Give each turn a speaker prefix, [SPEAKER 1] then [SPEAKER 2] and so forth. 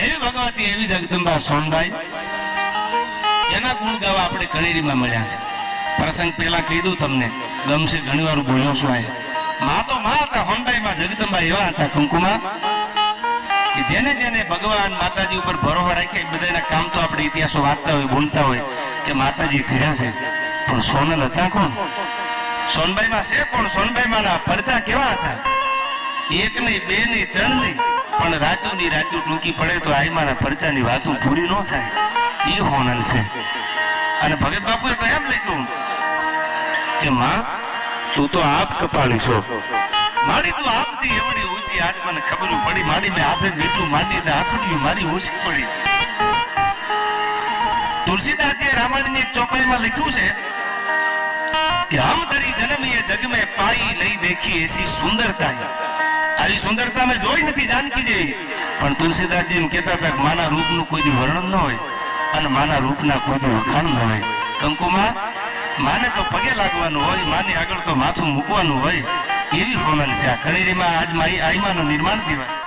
[SPEAKER 1] એવી ભગવતી એવી જગદંબા સોનબાઈ એના ગુણ ગાવા આપણે કણેરીમાં મળ્યા છે. પ્રસંગ પેલા કીધું તમને, ગમશે ઘણી વાર બોલ્યો છું. માં તો માં હતા, સોનબાઈમાં જગદંબા એવા હતા કંકુમાં કે જેને જેને ભગવાન માતાજી ઉપર ભરોસો રાખ્યા બધાના કામ તો આપણે ઇતિહાસો વાંચતા હોય, બોલતા હોય કે માતાજી કર્યા છે. પણ સોનલ હતા કોણ? સોનબાઈમાં છે કોણ? સોનબાઈમાંના પરચા કેવા હતા? એક નહીં, બે નહીં, ત્રણ નહીં, પણ રાતુની રાતુ ટૂંકી પડે તો આઈમાના પરચાની વાતું પૂરી ન થાય. એ સોનલ છે. અને ભગત બાપુએ તો એમ લખ્યું કે માં તું તો આપ કપાળી છો, મારી તું આપથી એવડી ઊંચી આજ મને ખબર પડી. મારી મેં આપે બેઠું માંડી તો આખડિયું મારી ઓછી પડી. તુલસીદાસજીએ રામાયણની એક ચોપાઈમાં લખ્યું છે કે હમ તરી જન્મીએ જગ મેં પાઈ નહીં દેખી એસી સુંદરતા. આવી સુંદરતા મેં જોઈ નથી જાનકી જેવી. પણ તુલસીદાસજી એમ કહેતા હતા કે માના રૂપનું કોઈ દી વર્ણન ન હોય અને માના રૂપના કોઈ દી વખાણ ન હોય. કંકુમાં માને તો પગે લાગવાનું હોય, માની આગળ તો માથું મૂકવાનું હોય. એવી સોનલ છે આ કણેરીમાં. આજ આઈમાનું નિર્માણ દિવસ.